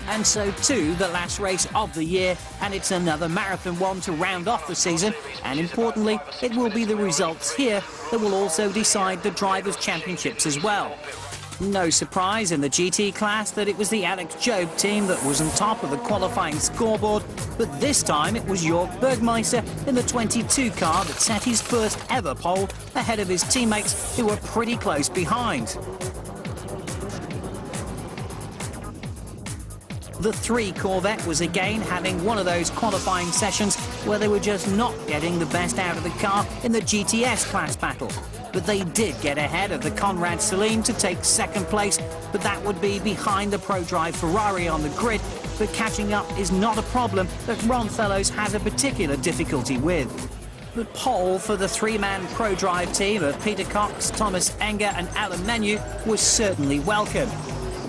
and so too the last race of the year, and it's another marathon one to round off the season, and importantly, it will be the results here that will also decide the Drivers' Championships as well. No surprise in the GT class that it was the Alex Job team that was on top of the qualifying scoreboard, but this time it was Jörg Bergmeister in the 22 car that set his first ever pole ahead of his teammates who were pretty close behind. The 3 Corvette was again having one of those qualifying sessions where they were just not getting the best out of the car in the GTS class battle. But they did get ahead of the Conrad Saleen to take second place, but that would be behind the ProDrive Ferrari on the grid. But catching up is not a problem that Ron Fellows has a particular difficulty with. The pole for the 3-man ProDrive team of Peter Cox, Thomas Enger and Alan Menu was certainly welcome.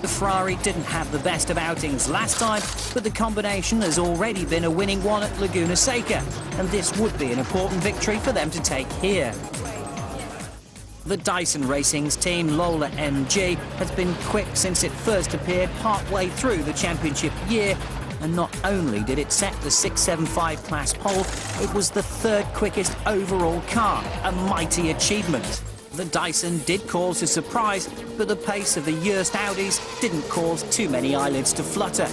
The Ferrari didn't have the best of outings last time, but the combination has already been a winning one at Laguna Seca, and this would be an important victory for them to take here. The Dyson Racing's team, Lola MG, has been quick since it first appeared part-way through the championship year, and not only did it set the 675 class pole, it was the 3rd quickest overall car, a mighty achievement. The Dyson did cause a surprise, but the pace of the Joest Audis didn't cause too many eyelids to flutter.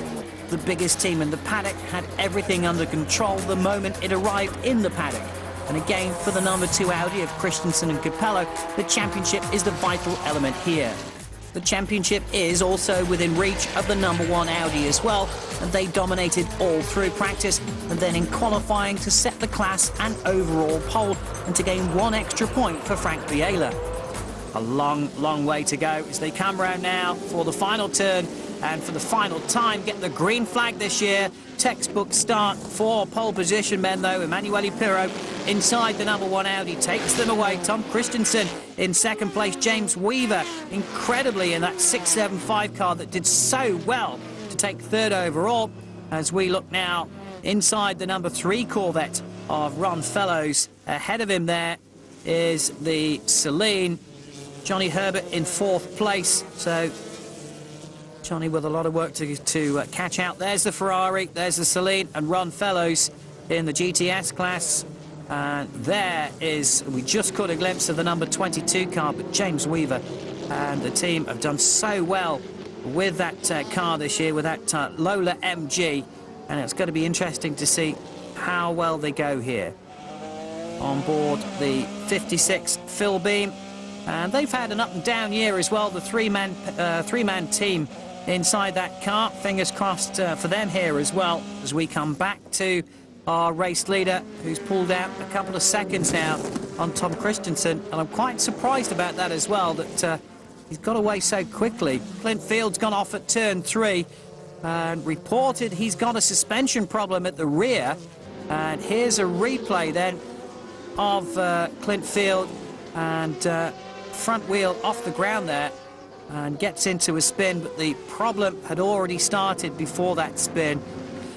The biggest team in the paddock had everything under control the moment it arrived in the paddock. And again, for the number 2 Audi of Christensen and Capello, the championship is the vital element here. The championship is also within reach of the number 1 Audi as well, and they dominated all through practice, and then in qualifying to set the class and overall pole, and to gain 1 extra point for Frank Biela. A long way to go as they come round now for the final turn, and for the final time get the green flag this year. Textbook start for pole position men though. Emanuele Pirro inside the number 1 Audi takes them away. Tom Christensen in second place. James Weaver incredibly in that 675 car that did so well to take 3rd overall. As we look now inside the number 3 Corvette of Ron Fellows. Ahead of him there is the Saleen. Johnny Herbert in 4th place. So Johnny with a lot of work to catch out. There's the Ferrari, there's the Saleen, and Ron Fellows in the GTS class. And there is, we just caught a glimpse of the number 22 car, but James Weaver and the team have done so well with that car this year, with that Lola MG. And it's going to be interesting to see how well they go here. On board the 56 Phil Beam. And they've had an up-and-down year as well, the three-man team inside that car. Fingers crossed for them here as well, as we come back to our race leader, who's pulled out a couple of seconds now on Tom Christensen. And I'm quite surprised about that as well, that he's got away so quickly. Clint Field's gone off at turn 3 and reported he's got a suspension problem at the rear. And here's a replay then of Clint Field, and front wheel off the ground there and gets into a spin, but the problem had already started before that spin.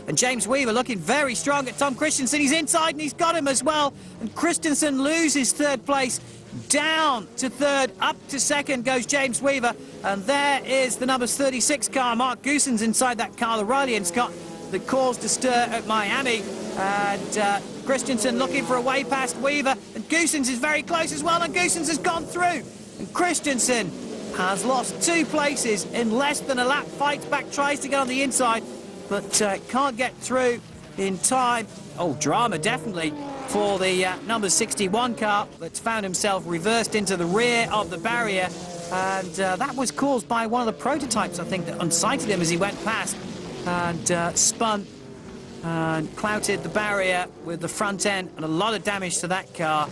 And James Weaver looking very strong at Tom Christensen. He's inside and he's got him as well. And Christensen loses 3rd place. Down to 3rd, up to 2nd goes James Weaver. And there is the number 36 car. Mark Goossens inside that car, the Riley and Scott, that caused a stir at Miami. And Christensen looking for a way past Weaver. And Goossens is very close as well. And Goossens has gone through. And Christensen has lost 2 places in less than a lap. Fights back, tries to get on the inside, but can't get through in time. Oh, drama definitely for the number 61 car that's found himself reversed into the rear of the barrier. And that was caused by one of the prototypes, I think, that unsighted him as he went past and spun and clouted the barrier with the front end, and a lot of damage to that car.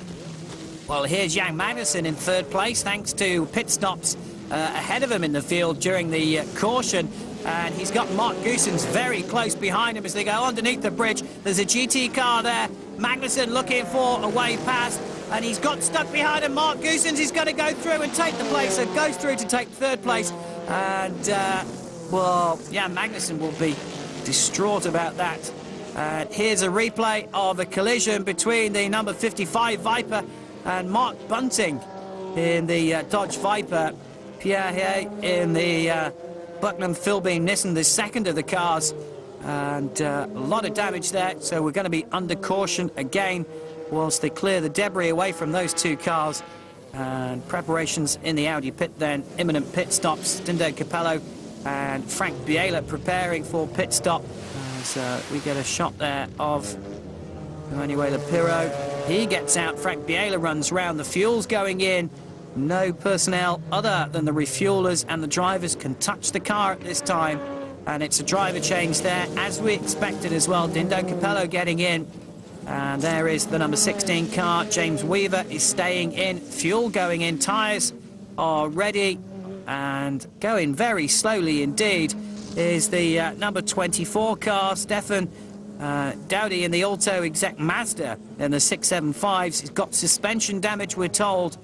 Well, here's Jan Magnussen in 3rd place, thanks to pit stops ahead of him in the field during the caution. And he's got Mark Goossens very close behind him as they go underneath the bridge. There's a GT car there. Magnussen looking for a way past, and he's got stuck behind him. Mark Goossens is going to go through and take the place, so goes through to take 3rd place. And, well, yeah, Magnussen will be distraught about that. Here's a replay of a collision between the number 55 Viper and Mark Bunting in the Dodge Viper. Pierre in the Bucknam, Philby, Nissen, the second of the cars. And a lot of damage there, so we're going to be under caution again whilst they clear the debris away from those two cars. And preparations in the Audi pit then, imminent pit stops. Dindo Capello and Frank Biela preparing for pit stop. As we get a shot there of Emanuele Pirro. He gets out, Frank Biela runs round, the fuel's going in. No personnel other than the refuelers and the drivers can touch the car at this time. And it's a driver change there, as we expected as well. Dindo Capello getting in. And there is the number 16 car. James Weaver is staying in. Fuel going in. Tyres are ready. And going very slowly indeed is the number 24 car. Stefan Dowdy in the Auto Exec Mazda in the 675s. He's got suspension damage, we're told.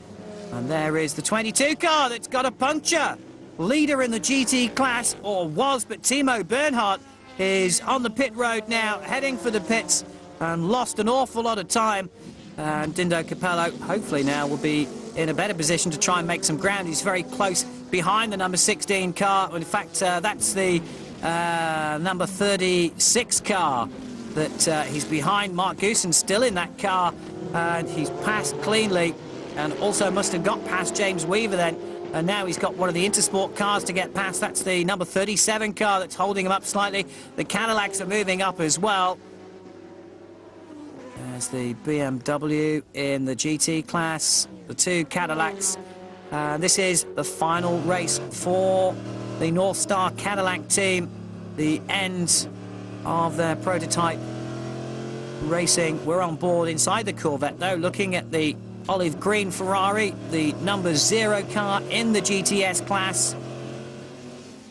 And there is the 22 car that's got a puncture. Leader in the GT class, or was, but Timo Bernhardt is on the pit road now, heading for the pits, and lost an awful lot of time. And Dindo Capello, hopefully now, will be in a better position to try and make some ground. He's very close behind the number 16 car. In fact, that's the number 36 car that he's behind. Mark Goosen still in that car, and he's passed cleanly, and also must have got past James Weaver then. And now he's got one of the Intersport cars to get past. That's the number 37 car that's holding him up slightly. The Cadillacs are moving up as well. There's the BMW in the GT class, the two Cadillacs. This is the final race for the North Star Cadillac team. The end of their prototype racing. We're on board inside the Corvette, though, looking at the olive green Ferrari, the number 0 car in the GTS class.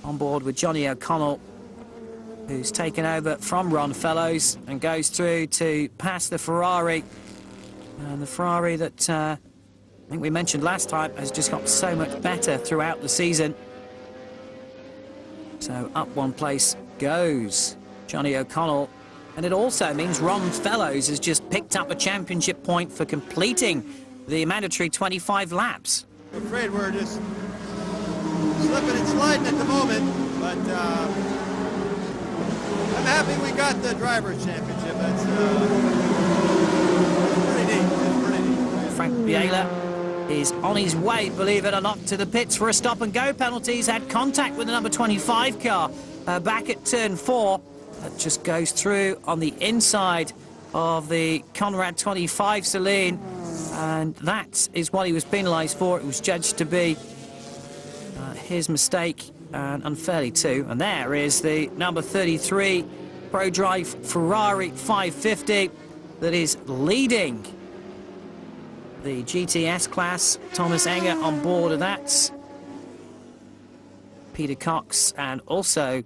On board with Johnny O'Connell, who's taken over from Ron Fellows and goes through to pass the Ferrari. And the Ferrari that I think we mentioned last time has just got so much better throughout the season. So up one place goes Johnny O'Connell. And it also means Ron Fellows has just picked up a championship point for completing the mandatory 25 laps. I'm afraid we're just slipping and sliding at the moment, but I'm happy we got the driver's championship. That's pretty neat. It's pretty neat. Frank Biela is on his way, believe it or not, to the pits for a stop-and-go penalty. He's had contact with the number 25 car back at turn 4. That just goes through on the inside of the Conrad 25 Celine, and that is what he was penalised for. It was judged to be his mistake, and unfairly too. And there is the number 33 ProDrive Ferrari 550 that is leading the GTS class. Thomas Enger on board of that. Peter Cox, and also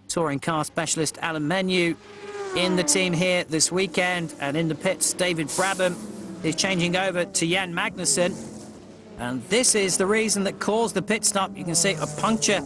touring car specialist Alan Menu in the team here this weekend. And in the pits, David Brabham is changing over to Jan Magnussen. And this is the reason that caused the pit stop. You can see a puncture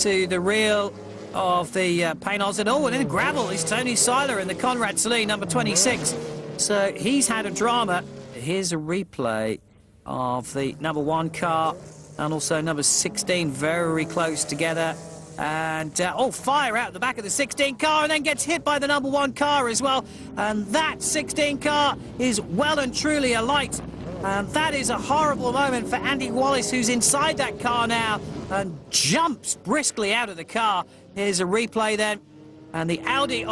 to the reel of the paint nozzle. Oh, and in gravel is Tony Seiler in the Conrad Celine, number 26. So he's had a drama. Here's a replay of the number 1 car and also number 16 very close together. And, fire out the back of the 16 car, and then gets hit by the number 1 car as well. And that 16 car is well and truly alight. And that is a horrible moment for Andy Wallace, who's inside that car now and jumps briskly out of the car. Here's a replay then. And the Audi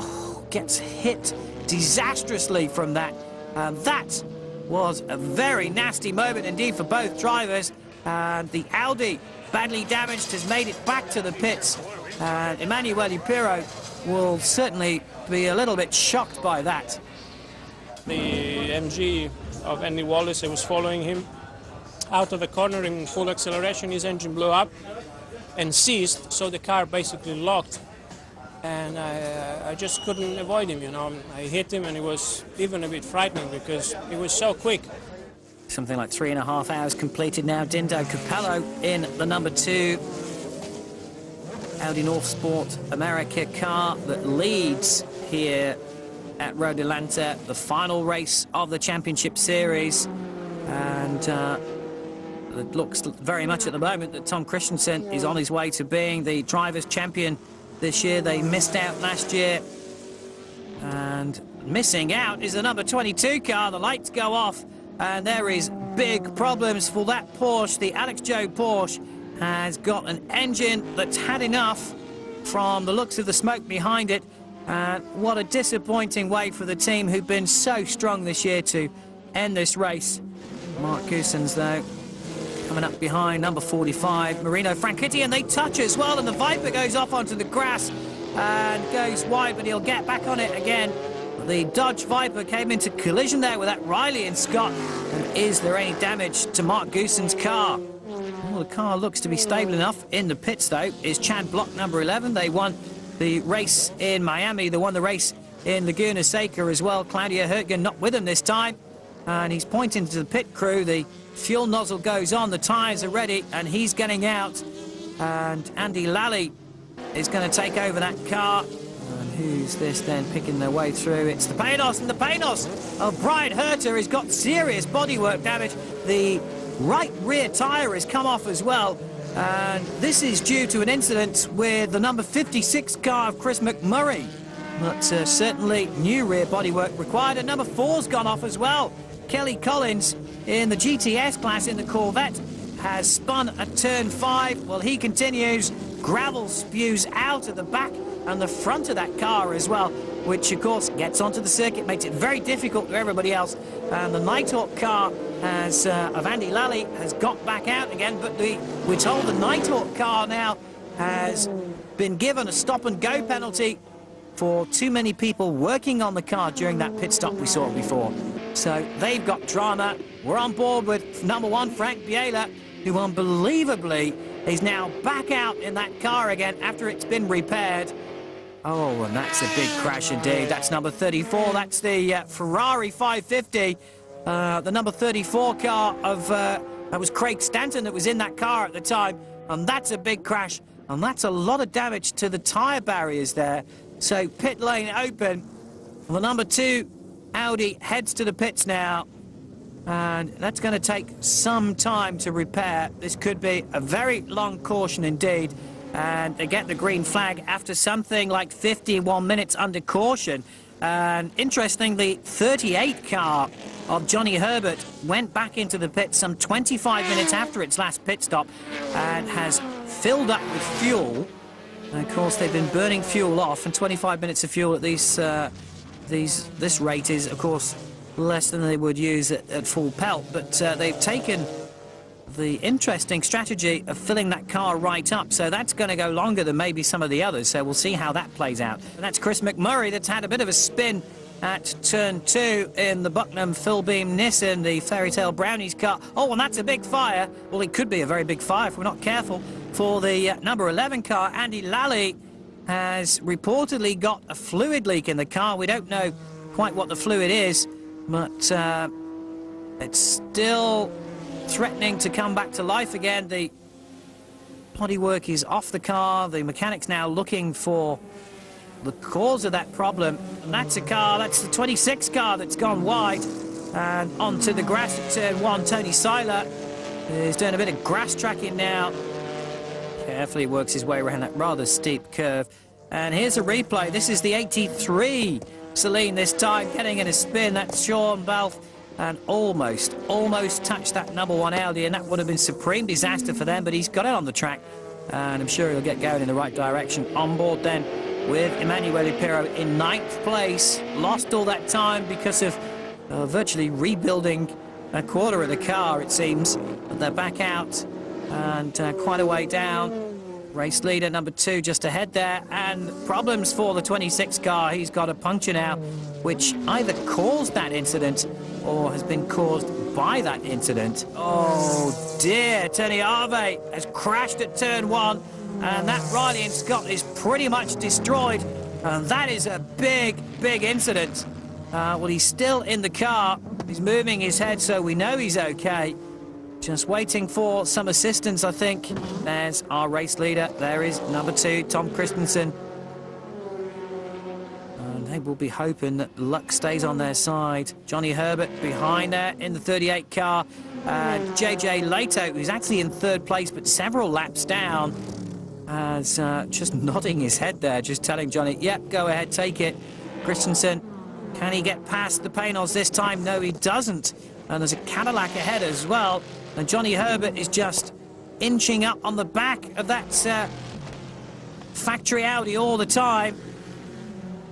gets hit disastrously from that. And that was a very nasty moment indeed for both drivers. And the Audi, badly damaged, has made it back to the pits. And Emanuele Pirro will certainly be a little bit shocked by that. The MG of Andy Wallace, I was following him out of the corner in full acceleration. His engine blew up and seized, so the car basically locked. And I just couldn't avoid him, you know. I hit him, and it was even a bit frightening because it was so quick. Something like 3.5 hours completed now. Dindo Capello in the number 2 Audi North Sport America car that leads here at Road Atlanta, the final race of the championship series. And It looks very much at the moment that Tom Christensen is on his way to being the drivers' champion this year. They missed out last year. And missing out is the number 22 car. The lights go off, and there is big problems for that Porsche. The Alex Joe Porsche has got an engine that's had enough from the looks of the smoke behind it. And what a disappointing way for the team who've been so strong this year to end this race. Mark Goossens, though, coming up behind number 45, Marino Franchitti, and they touch as well, and the Viper goes off onto the grass and goes wide, but he'll get back on it again. The Dodge Viper came into collision there with that Riley and Scott. And is there any damage to Mark Goossens' car? Well, the car looks to be stable enough. In the pits, though, is Chad Block, number 11. They won the race in Miami. They won the race in Laguna Seca as well. Claudio Hurtgen not with him this time. And he's pointing to the pit crew. The fuel nozzle goes on. The tyres are ready, and he's getting out. And Andy Lally is going to take over that car. And who's this then picking their way through? It's the Paynos, and the Paynos of Brian Herter has got serious bodywork damage. The right rear tyre has come off as well. And this is due to an incident with the number 56 car of Chris McMurray. But certainly new rear bodywork required. And number 4's gone off as well. Kelly Collins in the GTS class in the Corvette has spun at turn 5. Well, he continues. Gravel spews out of the back and the front of that car as well, which of course gets onto the circuit, makes it very difficult for everybody else. And the Nighthawk car has, of Andy Lally has got back out again, but we're told the Nighthawk car now has been given a stop and go penalty for too many people working on the car during that pit stop we saw before. So they've got drama. We're on board with number 1, Frank Biela, who unbelievably is now back out in that car again after it's been repaired. Oh, and that's a big crash indeed. That's number 34. That's the Ferrari 550. The number 34 car of... that was Craig Stanton that was in that car at the time. And that's a big crash. And that's a lot of damage to the tyre barriers there. So pit lane open. The number 2 Audi heads to the pits now. And that's going to take some time to repair. This could be a very long caution indeed. And they get the green flag after something like 51 minutes under caution. And interestingly, 38 car of Johnny Herbert went back into the pit some 25 minutes after its last pit stop and has filled up with fuel. And of course, they've been burning fuel off, and 25 minutes of fuel at this rate is, of course, less than they would use at full pelt. But they've taken the interesting strategy of filling that car right up, so that's going to go longer than maybe some of the others, so we'll see how that plays out. And that's Chris McMurray that's had a bit of a spin at turn 2 in the Bucknam Philbeam Nissan, the Fairy Tale Brownies car. Oh, and that's a big fire. Well, it could be a very big fire if we're not careful. For the number 11 car, Andy Lally has reportedly got a fluid leak in the car. We don't know quite what the fluid is, but it's still threatening to come back to life again. The bodywork is off the car. The mechanic's now looking for the cause of that problem. And that's a car, that's the 26 car that's gone wide. And onto the grass at turn 1, Tony Seiler is doing a bit of grass tracking now. Carefully works his way around that rather steep curve. And here's a replay. This is the 83 Celine this time, getting in a spin. That's Sean Balfe. And almost touched that number 1 Audi, and that would have been supreme disaster for them, but he's got it on the track, and I'm sure he'll get going in the right direction. On board then with Emanuele Pirro in 9th place. Lost all that time because of virtually rebuilding a quarter of the car, it seems. But they're back out, and quite a way down. Race leader number 2 just ahead there, and problems for the 26 car. He's got a puncture now, which either caused that incident or has been caused by that incident. Oh dear, Tony Arve has crashed at turn 1, and that Riley and Scott is pretty much destroyed, and that is a big incident. Well, he's still in the car. He's moving his head, so we know he's okay. Just waiting for some assistance, I think. There's our race leader. There is number 2, Tom Christensen. And they will be hoping that luck stays on their side. Johnny Herbert behind there in the 38 car. And JJ Leto, who's actually in third place but several laps down, as just nodding his head there, just telling Johnny, yep, go ahead, take it. Christensen, can he get past the Panos this time? No, he doesn't. And there's a Cadillac ahead as well. And Johnny Herbert is just inching up on the back of that factory Audi all the time.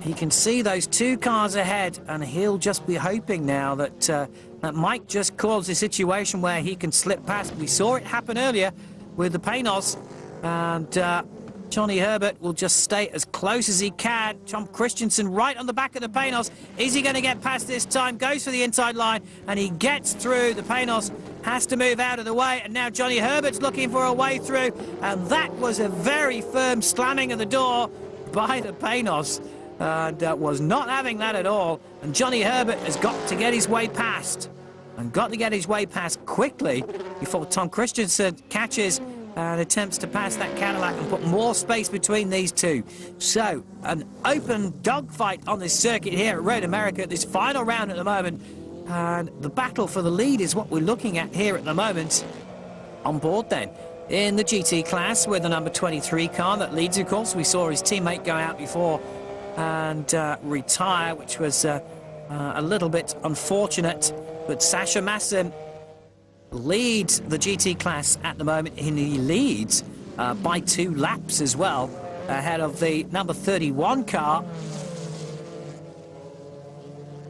He can see those two cars ahead, and he'll just be hoping now that that might just cause a situation where he can slip past. We saw it happen earlier with the Panos, and Johnny Herbert will just stay as close as he can. Tom Christensen right on the back of the Panos. Is he going to get past this time? Goes for the inside line, and he gets through. The Panos has to move out of the way, and now Johnny Herbert's looking for a way through, and that was a very firm slamming of the door by the Panos. And was not having that at all. And Johnny Herbert has got to get his way past, and got to get his way past quickly before Tom Christensen catches and attempts to pass that Cadillac and put more space between these two. So, an open dogfight on this circuit here at Road America, this final round at the moment. And the battle for the lead is what we're looking at here at the moment. On board then, in the GT class with the number 23 car that leads, of course. We saw his teammate go out before and retire, which was a little bit unfortunate. But Sasha Masson leads the GT class at the moment, and he leads by 2 laps as well, ahead of the number 31 car.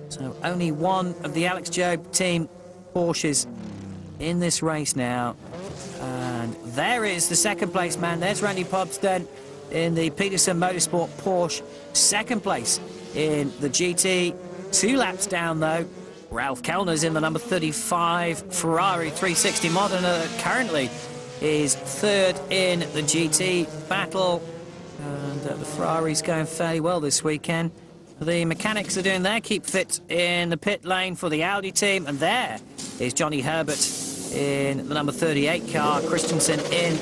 So only one of the Alex Job team Porsches in this race now. And there is the second place man. There's Randy Pobsten in the Peterson Motorsport Porsche, second place in the GT. 2 laps down though. Ralph Kellner's in the number 35 Ferrari 360 Modena that currently is third in the GT battle. And the Ferrari's going fairly well this weekend. The mechanics are doing their keep fit in the pit lane for the Audi team. And there is Johnny Herbert in the number 38 car. Christensen in.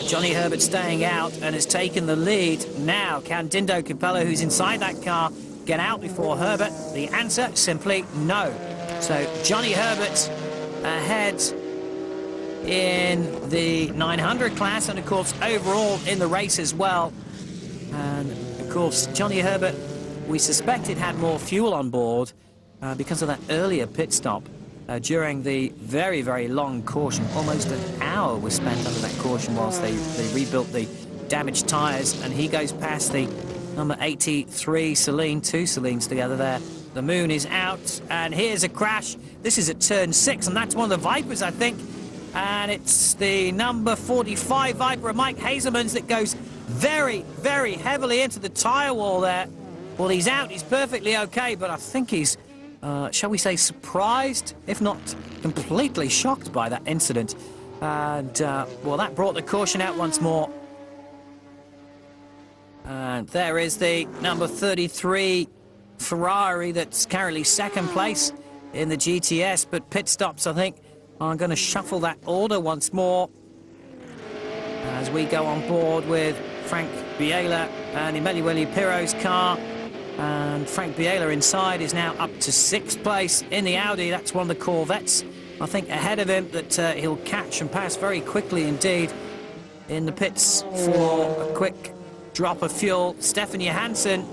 Johnny Herbert staying out and has taken the lead. Now, can Dindo Capello, who's inside that car, get out before Herbert? The answer, simply no. So, Johnny Herbert ahead in the 900 class, and, of course, overall in the race as well. And, of course, Johnny Herbert, we suspected had more fuel on board because of that earlier pit stop. During the very, very long caution. Almost an hour was spent under that caution whilst they rebuilt the damaged tyres, and he goes past the number 83 Celine, 2 Celines together there. The moon is out, and here's a crash. This is at turn 6, and that's one of the Vipers, I think. And it's the number 45 Viper of Mike Hazelman's that goes very, very heavily into the tyre wall there. Well, he's out, he's perfectly okay, but I think he's shall we say, surprised, if not completely shocked by that incident. And, well, that brought the caution out once more. And there is the number 33 Ferrari that's currently second place in the GTS, but pit stops, I think, are going to shuffle that order once more as we go on board with Frank Biela and Emanuele Pirro's car. And Frank Biela inside is now up to 6th place in the Audi. That's one of the Corvettes, I think, ahead of him, that he'll catch and pass very quickly indeed in the pits for a quick drop of fuel. Stefan Johansson,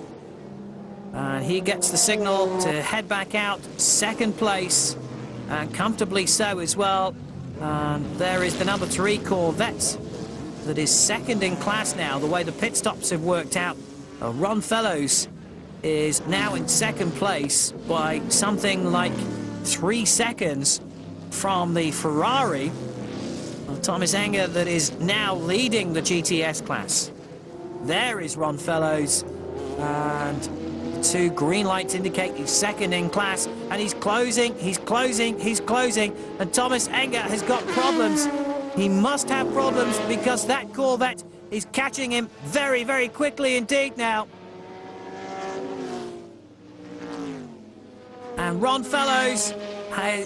and he gets the signal to head back out, 2nd place, and comfortably so as well. And there is the number 3 Corvette that is 2nd in class now, the way the pit stops have worked out. Ron Fellows is now in 2nd place by something like 3 seconds from the Ferrari of Thomas Enger that is now leading the GTS class. There is Ron Fellows, and the 2 green lights indicate he's 2nd in class, and he's closing, he's closing, he's closing, and Thomas Enger has got problems. He must have problems because that Corvette is catching him very, very quickly indeed now. And Ron Fellows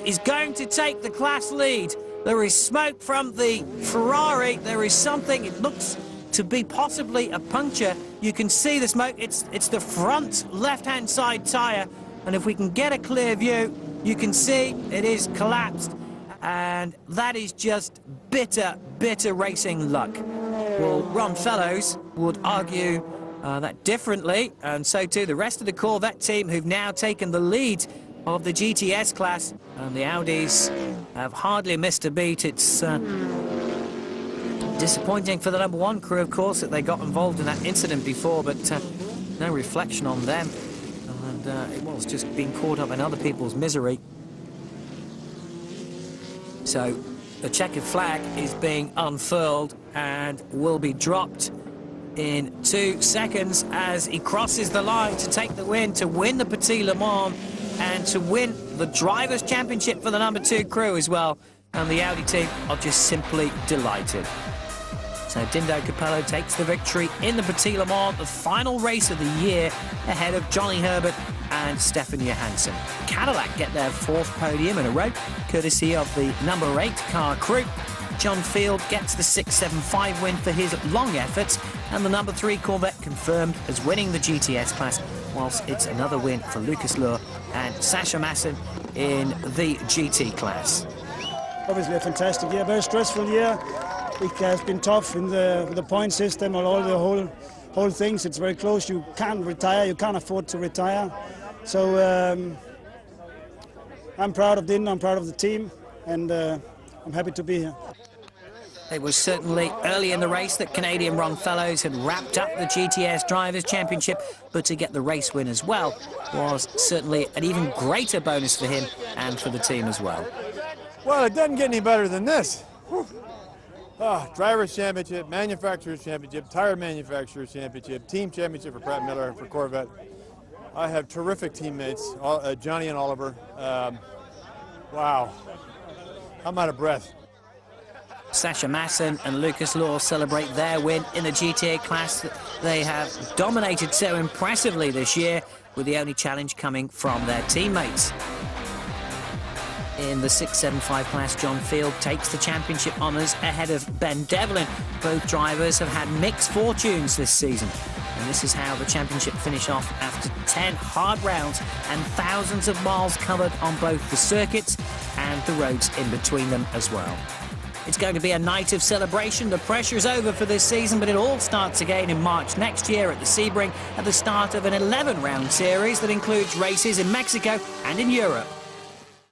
is going to take the class lead. There is smoke from the Ferrari. There is something, it looks to be possibly a puncture. You can see the smoke. It's the front left-hand side tyre, and if we can get a clear view, you can see it is collapsed, and that is just bitter racing luck. Well, Ron Fellows would argue that differently, and so too the rest of the Corvette team, who've now taken the lead of the GTS class, and the Audis have hardly missed a beat. It's disappointing for the #1 crew, of course, that they got involved in that incident before, but no reflection on them, and it was just being caught up in other people's misery. So the checkered flag is being unfurled and will be dropped in 2 seconds as he crosses the line to take the win, to win the Petit Le Mans and to win the Drivers' Championship for the #2 crew as well. And the Audi team are just simply delighted. So Dindo Capello takes the victory in the Petit Le Mans, the final race of the year, ahead of Johnny Herbert and Stefan Johansson. Cadillac get their 4th podium in a row, courtesy of the #8 car crew. John Field gets the 675 win for his long efforts, and the #3 Corvette confirmed as winning the GTS class, whilst it's another win for Lucas Luhr and Sascha Masson in the GT class. Obviously a fantastic year, very stressful year. It has been tough in the point system and all the whole things. It's very close. You can't retire. You can't afford to retire. So I'm proud of Dindo. I'm proud of the team, and I'm happy to be here. It was certainly early in the race that Canadian Ron Fellows had wrapped up the GTS Drivers' Championship, but to get the race win as well was certainly an even greater bonus for him and for the team as well. Well, it doesn't get any better than this. Drivers' Championship, Manufacturers' Championship, Tire Manufacturers' Championship, Team Championship for Pratt Miller for Corvette. I have terrific teammates, Johnny and Oliver. Wow, I'm out of breath. Sascha Masson and Lucas Luhr celebrate their win in the GTA class that they have dominated so impressively this year, with the only challenge coming from their teammates. In the 675 class, John Field takes the championship honours ahead of Ben Devlin. Both drivers have had mixed fortunes this season, and this is how the championship finished off after 10 hard rounds and thousands of miles covered on both the circuits and the roads in between them as well. It's going to be a night of celebration. The pressure's over for this season, but it all starts again in March next year at the Sebring at the start of an 11-round series that includes races in Mexico and in Europe.